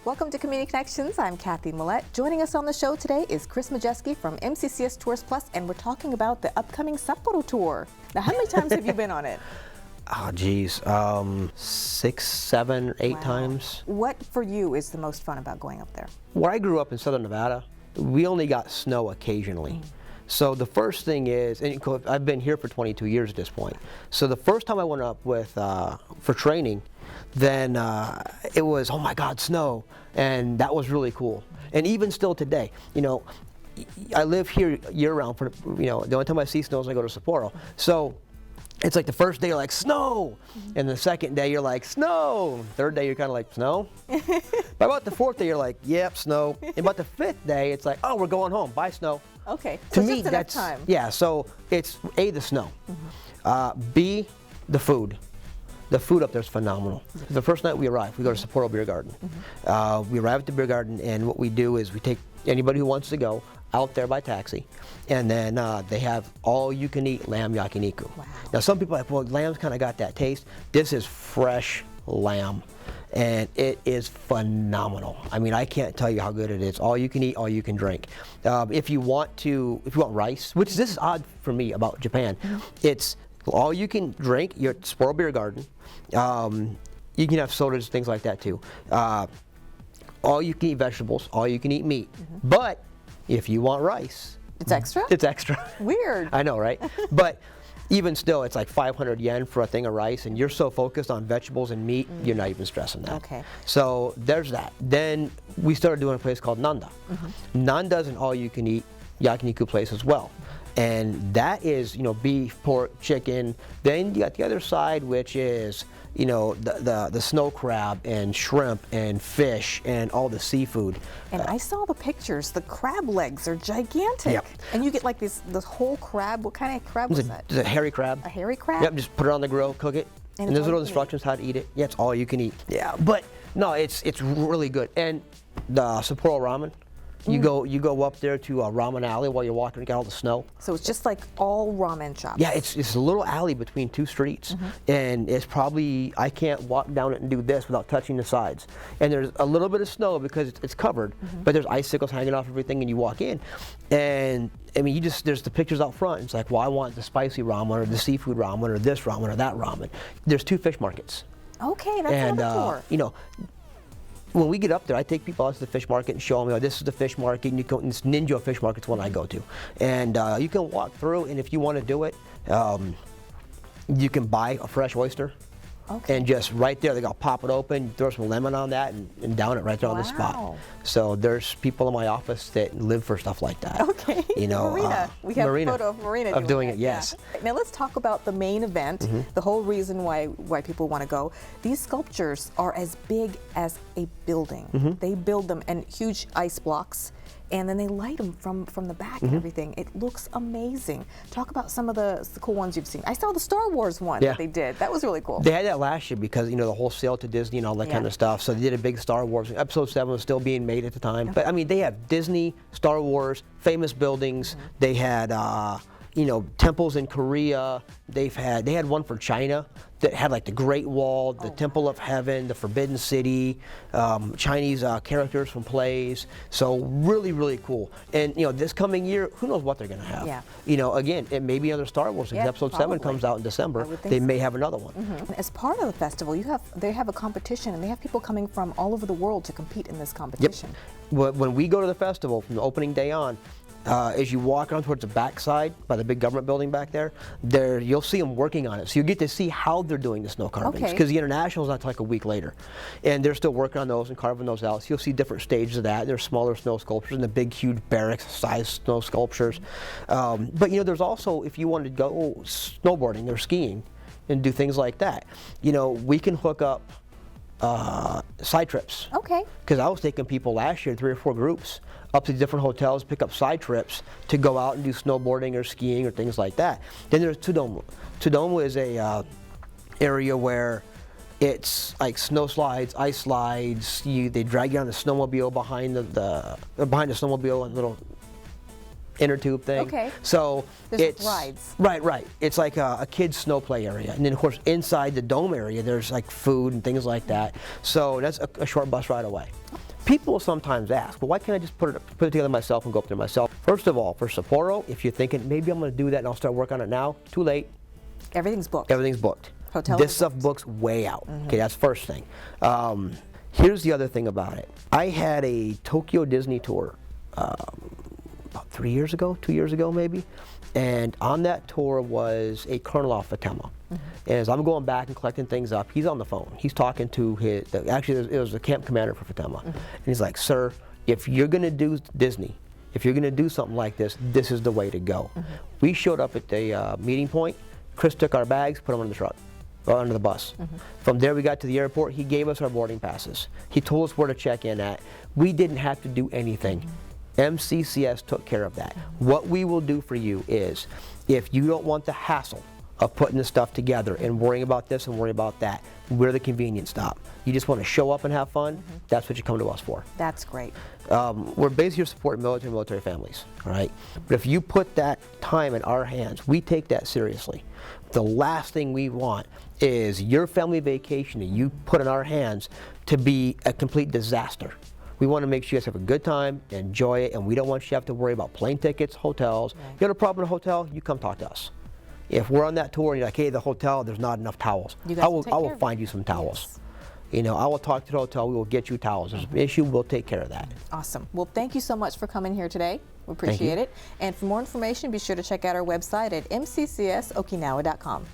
Welcome to Community Connections. I'm Kathy Millette. Joining us on the show today is Chris Majeski from MCCS Tours Plus, and we're talking about the upcoming Sapporo tour. Now, how many times have you been on it? Oh, geez, 6, 7, 8 times. What for you is the most fun about going up there? Where I grew up in Southern Nevada, we only got snow occasionally. So the first thing is, and I've been here for 22 years at this point. So the first time I went up with for training, then it was, oh my God, snow, and that was really cool. And even still today, you know, I live here year-round. For the only time I see snow is I go to Sapporo. So it's like the first day you're like, snow, and the second day you're like, snow. Third day you're kind of like, snow. By about the fourth day you're like, yep, snow. And about the fifth day it's like, oh, we're going home, bye snow. Okay, to so me just that's time. Yeah. So it's A, the snow, B, the food. The food up there is phenomenal. The first night we arrive, we go to Sapporo Beer Garden. We arrive at the beer garden, and what we do is we take anybody who wants to go out there by taxi, and then they have all-you-can-eat lamb yakiniku. Wow. Now some people are like, well, lamb's kind of got that taste. This is fresh lamb, and it is phenomenal. I mean, I can't tell you how good it is. All you can eat, all you can drink. If you want rice, which this is odd for me about Japan, it's all you can drink. You're at Sapporo Beer Garden. You can have sodas, things like that too. All you can eat vegetables, all you can eat meat. But if you want rice, it's extra? It's extra. Weird. I know, right? But even still, it's like 500 yen for a thing of rice, and you're so focused on vegetables and meat, you're not even stressing that. Okay. So there's that. Then we started doing a place called Nanda. Nanda's an all-you-can-eat yakiniku place as well. And that is, beef, pork, chicken. Then you got the other side, which is, the snow crab and shrimp and fish and all the seafood. And I saw the pictures. The crab legs are gigantic. Yep. And you get like this whole crab. What kind of crab was that? It's a hairy crab. A hairy crab? Yep, just put it on the grill, cook it. And there's little instructions how to eat it. Yeah, it's all you can eat. Yeah, but no, it's really good. And the Sapporo ramen. You go up there to a ramen alley while you're walking to get all the snow. So it's just like all ramen shops. Yeah, it's a little alley between 2 streets, and it's probably, I can't walk down it and do this without touching the sides. And there's a little bit of snow because it's covered, but there's icicles hanging off everything, and you walk in, and I mean, there's the pictures out front. It's like, well, I want the spicy ramen or the seafood ramen or this ramen or that ramen. There's 2 fish markets. Okay, that's another tour. When we get up there, I take people out to the fish market and show them, this is the fish market, and this Ninja Fish Market's one I go to. And you can walk through, and if you want to do it, you can buy a fresh oyster. Okay. And just right there, they got to pop it open, throw some lemon on that, and down it right there on the spot. So there's people in my office that live for stuff like that. Okay. Marina. We have a photo of Marina doing it. Yes. Yeah. Now let's talk about the main event. The whole reason why people want to go. These sculptures are as big as a building. They build them in huge ice blocks, and then they light them from the back and everything. It looks amazing. Talk about some of the cool ones you've seen. I saw the Star Wars one that they did. That was really cool. They had that last year because, the whole sale to Disney and all that kind of stuff. So they did a big Star Wars. Episode 7 was still being made at the time. But I mean, they have Disney, Star Wars, famous buildings. They had, temples in Korea. They had one for China that had like the Great Wall, the Temple of Heaven, the Forbidden City, Chinese characters from plays. So really, really cool. And this coming year, who knows what they're going to have? Yeah. Again, it may be another Star Wars. Because Episode 7 comes out in December. They may have another one. As part of the festival, they have a competition, and they have people coming from all over the world to compete in this competition. Yep. When we go to the festival from the opening day on, as you walk on towards the backside by the big government building back there, you'll see them working on it. So you get to see how they're doing the snow carvings, because the international is not till like a week later, and they're still working on those and carving those out. So you'll see different stages of that. There's smaller snow sculptures and the big, huge barracks-sized snow sculptures. But there's also, if you wanted to go snowboarding or skiing and do things like that, we can hook up side trips. Okay. Because I was taking people last year, 3 or 4 groups, up to different hotels, pick up side trips to go out and do snowboarding or skiing or things like that. Then there's Tsudomu. Tsudomu is a area where it's like snow slides, ice slides. They drag you on the snowmobile behind the snowmobile and little inner tube thing. Okay. So there's rides. Right. It's like a kid's snow play area. And then of course inside the dome area there's like food and things like that. So that's a short bus ride away. People sometimes ask, well, why can't I just put it together myself and go up there myself? First of all, for Sapporo, if you're thinking, maybe I'm going to do that and I'll start working on it now, too late. Everything's booked. Everything's booked. Hotels This stuff books way out. Okay, that's first thing. Here's the other thing about it. I had a Tokyo Disney tour about 3 years ago, 2 years ago maybe, and on that tour was a colonel off Fatema. And as I'm going back and collecting things up, he's on the phone. He's talking to actually it was the camp commander for Fatema. And he's like, sir, if you're gonna do Disney, if you're gonna do something like this, this is the way to go. We showed up at the meeting point. Chris took our bags, put them on the truck, or under the bus. From there we got to the airport. He gave us our boarding passes. He told us where to check in at. We didn't have to do anything. MCCS took care of that. What we will do for you is, if you don't want the hassle of putting this stuff together and worrying about this and worrying about that, we're the convenience stop. You just want to show up and have fun, that's what you come to us for. That's great. We're basically here supporting military families, all right? But if you put that time in our hands, we take that seriously. The last thing we want is your family vacation that you put in our hands to be a complete disaster. We want to make sure you guys have a good time, enjoy it, and we don't want you to have to worry about plane tickets, hotels. Right. You have a problem in a hotel, you come talk to us. If we're on that tour and you're like, hey, the hotel, there's not enough towels, I will find you some towels. Yes. You know, I will talk to the hotel, we will get you towels. There's an issue, we'll take care of that. Awesome. Well, thank you so much for coming here today. We appreciate it. And for more information, be sure to check out our website at mccsokinawa.com.